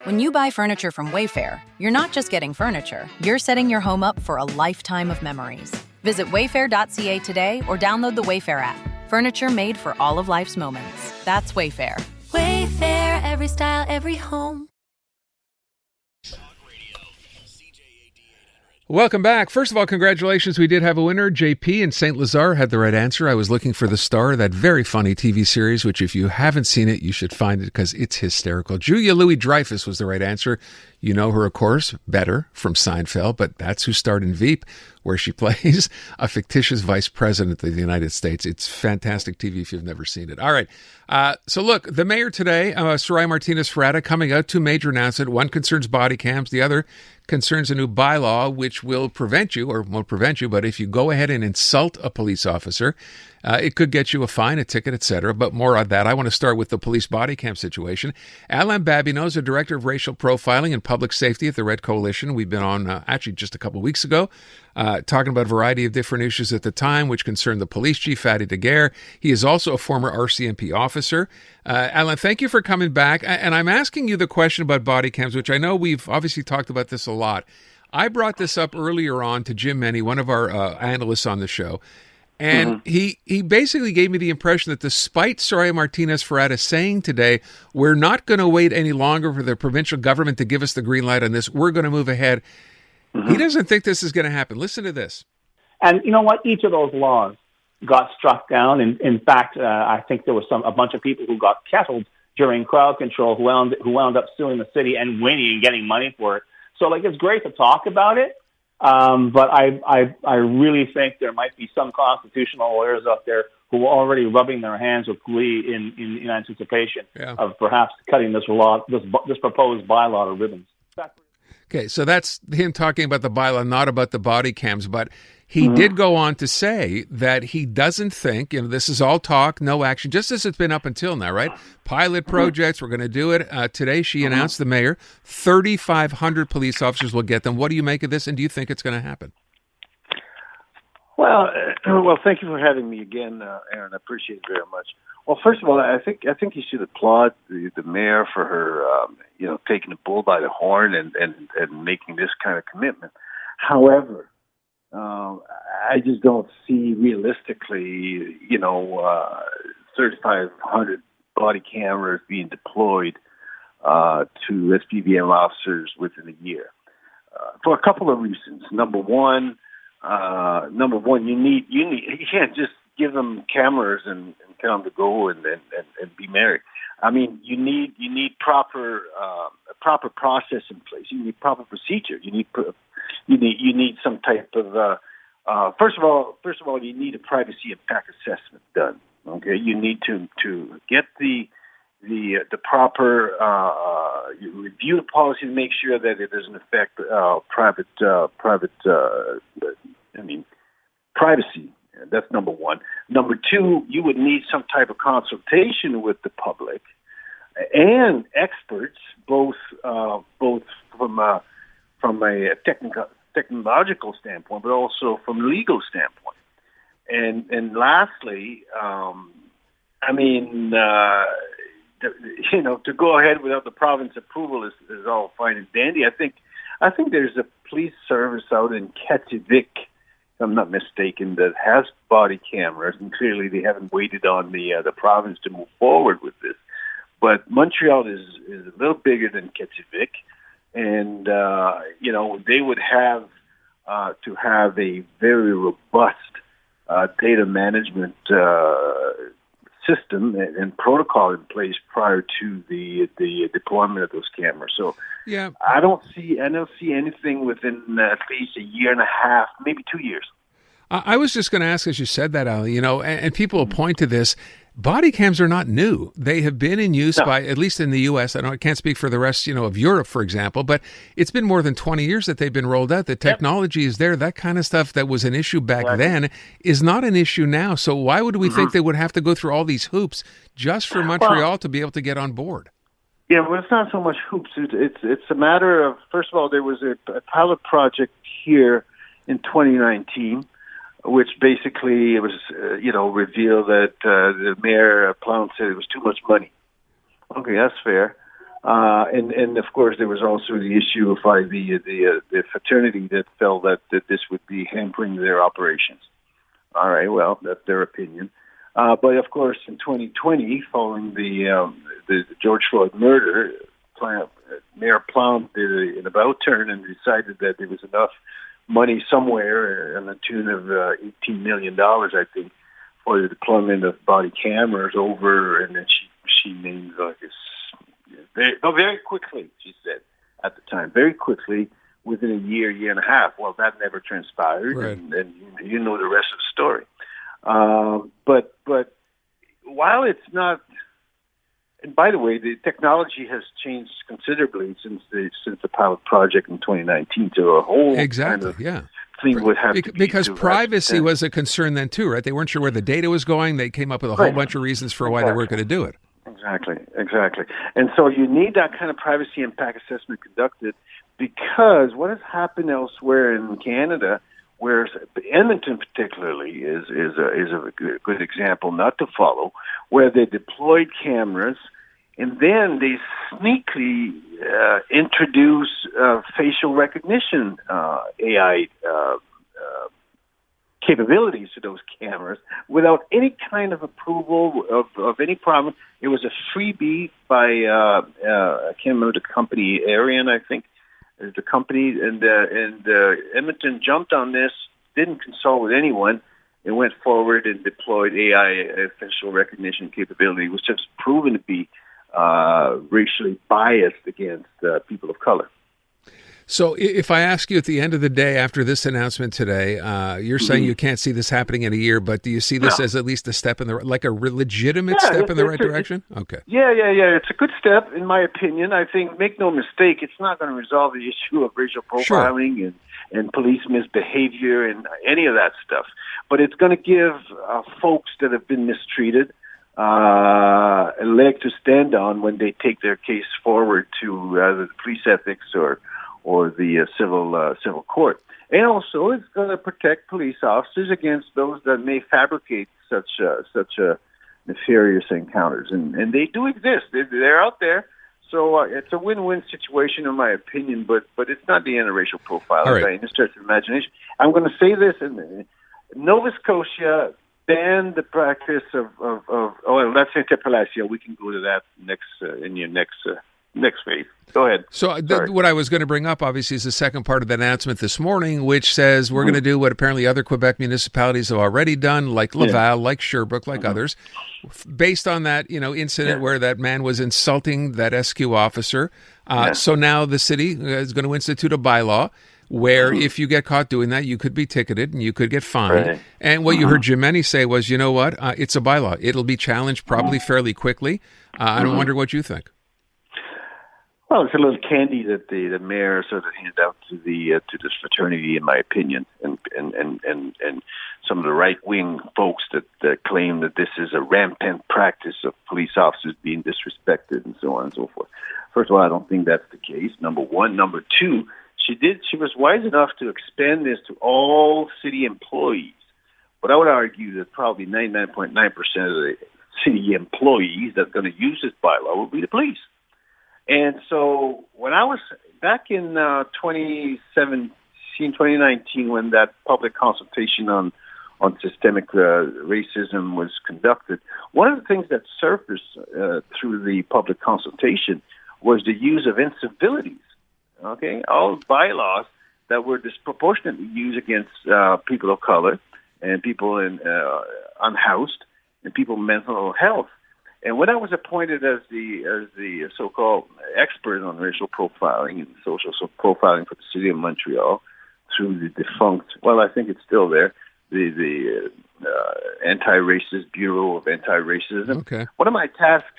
When you buy furniture from Wayfair, you're not just getting furniture, you're setting your home up for a lifetime of memories. Visit wayfair.ca today or download the Wayfair app. Furniture made for all of life's moments. That's Wayfair. Wayfair, every style, every home. Welcome back. First of all, congratulations. We did have a winner. JP in St. Lazare had the right answer. I was looking for The Star, that very funny TV series, which if you haven't seen it, you should find it because it's hysterical. Julia Louis-Dreyfus was the right answer. You know her, of course, better from Seinfeld, but that's who starred in Veep, where she plays a fictitious vice president of the United States. It's fantastic TV if you've never seen it. All right. So look, the mayor today, Soraya Martinez-Ferrada, coming out, two major announcements. One concerns body cams. The other concerns a new bylaw which will prevent you, or won't prevent you, but if you go ahead and insult a police officer, it could get you a fine, a ticket, etc. But more on that. I want to start with the police body cam situation. Alain Babineau is the director of racial profiling and public safety at the Red Coalition. We've been on actually just a couple of weeks ago talking about a variety of different issues at the time, which concerned the police chief, Fatty Daguerre. He is also a former RCMP officer. Alain, thank you for coming back. And I'm asking you the question about body cams, which I know we've obviously talked about this a lot. I brought this up earlier on to Jim Menney, one of our analysts on the show. And he basically gave me the impression that despite Soraya Martinez-Ferrada saying today, we're not going to wait any longer for the provincial government to give us the green light on this, we're going to move ahead. He doesn't think this is going to happen. Listen to this. And you know what? Each of those laws got struck down. In fact, I think there was a bunch of people who got kettled during crowd control who wound up suing the city and winning and getting money for it. So, it's great to talk about it. But I really think there might be some constitutional lawyers out there who are already rubbing their hands with glee in anticipation of perhaps cutting this proposed bylaw to ribbons. Okay, so that's him talking about the bylaw, not about the body cams. But he did go on to say that he doesn't think, this is all talk, no action, just as it's been up until now, right? Pilot projects, we're going to do it. Today, she announced, the mayor, 3,500 police officers will get them. What do you make of this, and do you think it's going to happen? Well, thank you for having me again, Aaron. I appreciate it very much. Well, first of all, I think you should applaud the mayor for her, taking the bull by the horn and making this kind of commitment. However, I just don't see realistically, 3,500 body cameras being deployed to SPVM officers within a year for a couple of reasons. Number one, you can't just give them cameras and tell them to go and be merry. I mean, you need proper process in place. You need proper procedure. You need some type of first of all, you need a privacy impact assessment done. Okay, you need to get the proper you review the policy to make sure that it doesn't affect privacy. That's number one. Number two, you would need some type of consultation with the public and experts, both from a technological standpoint, but also from a legal standpoint. And lastly, to go ahead without the province approval is all fine and dandy. I think there's a police service out in Ketchivik, if I'm not mistaken, that has body cameras, and clearly they haven't waited on the province to move forward with this. But Montreal is a little bigger than Ketchivik, and they would have to have a very robust data management system and protocol in place prior to the deployment of those cameras. So yeah, I don't see anything within at least a year and a half, maybe 2 years. I was just going to ask, as you said that, Ali, and people will point to this. Body cams are not new. They have been in use by, at least in the U.S. I can't speak for the rest, of Europe, for example, but it's been more than 20 years that they've been rolled out. The technology is there. That kind of stuff that was an issue back then is not an issue now. So why would we think they would have to go through all these hoops just for Montreal to be able to get on board? Yeah, well, it's not so much hoops. It's a matter of, first of all, there was a pilot project here in 2019, which basically it was, revealed that the mayor Plown said it was too much money. Okay, that's fair. And of course, there was also the issue of the fraternity that felt that this would be hampering their operations. All right, well, that's their opinion. But of course, in 2020, following the George Floyd murder, Mayor Plum did an about turn and decided that there was enough money somewhere on the tune of $18 million, I think, for the deployment of body cameras over, and then she named very quickly, she said at the time, very quickly, within a year and a half. Well, that never transpired, right. and you know the rest of the story. But while it's not, and by the way, the technology has changed considerably since the pilot project in 2019 to a whole exactly, kind of thing would have to be because privacy was a concern then too, right? They weren't sure where the data was going. They came up with a whole bunch of reasons for why they weren't going to do it. Exactly. And so you need that kind of privacy impact assessment conducted, because what has happened elsewhere in Canada, where Edmonton particularly is a good example not to follow, where they deployed cameras and then they sneakily introduce facial recognition AI capabilities to those cameras without any kind of approval of any problem. It was a freebie by I can't remember the company, Arian, I think is the company, and Edmonton jumped on this, didn't consult with anyone, and went forward and deployed AI facial recognition capability, which has proven to be racially biased against people of color. So if I ask you at the end of the day after this announcement today, you're saying you can't see this happening in a year, but do you see this as at least a step in the like a legitimate step in the right direction? Okay. Yeah. It's a good step in my opinion. I think, make no mistake, it's not going to resolve the issue of racial profiling and police misbehavior and any of that stuff. But it's going to give folks that have been mistreated a leg to stand on when they take their case forward to either the police ethics or the civil court. And also, it's going to protect police officers against those that may fabricate such nefarious encounters. And they do exist. They're out there. So it's a win-win situation, in my opinion, but it's not the end of racial profiling by any stretch of imagination. I'm going to say this, in Nova Scotia banned the practice of that's interpellation. We can go to that in your next phase. Go ahead. So what I was going to bring up, obviously, is the second part of the announcement this morning, which says we're going to do what apparently other Quebec municipalities have already done, like Laval, like Sherbrooke, like others, based on that incident where that man was insulting that SQ officer. So now the city is going to institute a bylaw where if you get caught doing that, you could be ticketed and you could get fined. Right. And what you heard Jimeni say was, you know what, it's a bylaw. It'll be challenged probably fairly quickly. I wonder what you think. Well, it's a little candy that the mayor sort of handed out to this fraternity, in my opinion, and some of the right wing folks that claim that this is a rampant practice of police officers being disrespected and so on and so forth. First of all, I don't think that's the case. Number one. Number two, she was wise enough to expand this to all city employees. But I would argue that probably 99.9% of the city employees that are going to use this bylaw will be the police. And so when I was back in 2019, when that public consultation on systemic racism was conducted, one of the things that surfaced through the public consultation was the use of incivilities. Okay, all bylaws that were disproportionately used against people of color and people unhoused and people with mental health. And when I was appointed as the so-called expert on racial profiling and social profiling for the city of Montreal through the defunct, well, I think it's still there, the Anti-Racist Bureau of Anti-Racism. Okay. One of my tasks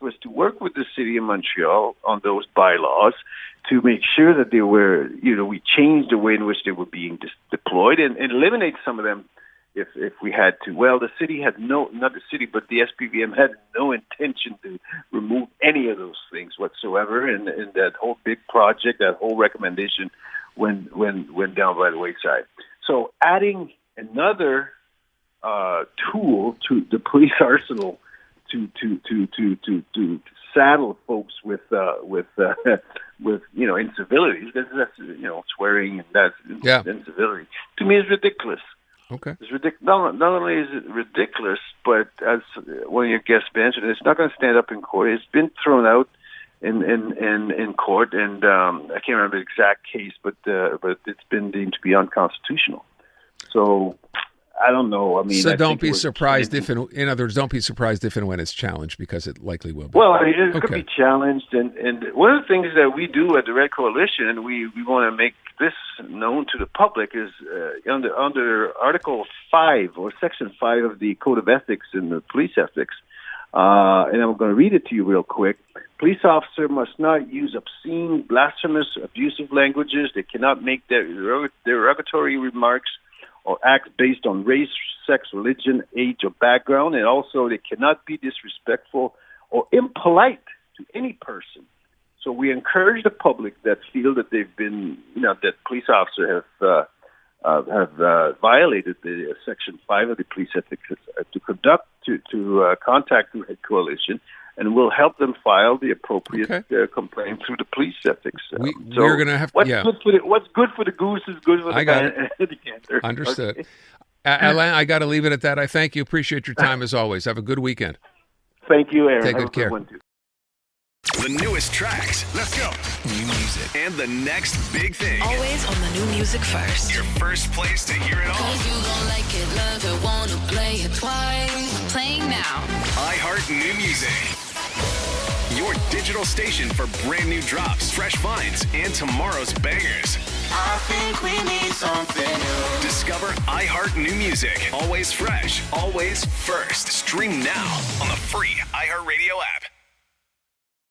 was to work with the city of Montreal on those bylaws to make sure that they were, we changed the way in which they were being deployed and eliminate some of them if we had to. Well, the city had not the city, but the SPVM had no intention to remove any of those things whatsoever, and that whole big project, that whole recommendation went down by the wayside. So adding another tool to the police arsenal to saddle folks with incivilities. That's swearing and that's incivility. To me, it's ridiculous. Okay. It's ridiculous. Not only is it ridiculous, but as one of your guests mentioned, it's not going to stand up in court. It's been thrown out in court, and I can't remember the exact case, but it's been deemed to be unconstitutional. So I don't know. I mean, so don't be surprised if, in other words, don't be surprised if and when it's challenged, because it likely will be. Well, I mean, it could be challenged, and one of the things that we do at the Red Coalition, and we want to make this known to the public, is under Article 5 or Section 5 of the Code of Ethics and the Police Ethics, and I'm going to read it to you real quick. Police officer must not use obscene, blasphemous, abusive languages. They cannot make derogatory remarks or acts based on race, sex, religion, age, or background, and also they cannot be disrespectful or impolite to any person. So we encourage the public that feel that they've been, that police officers have violated the Section 5 of the Police Ethics to contact the Red Coalition, and we'll help them file the appropriate complaint through the Police Ethics. We're going to have what's good for the goose is good for the gander. Understood. Okay. Alain, I got to leave it at that. I thank you. Appreciate your time as always. Have a good weekend. Thank you, Aaron. Take good care. The newest tracks. Let's go. New music. And the next big thing. Always on the new music first. Your first place to hear it all. 'Cause you gon' like it, love it, wanna play it twice. Playing now. iHeart New Music. Your digital station for brand new drops, fresh finds, and tomorrow's bangers. I think we need something new. Discover iHeart New Music. Always fresh, always first. Stream now on the free iHeartRadio app.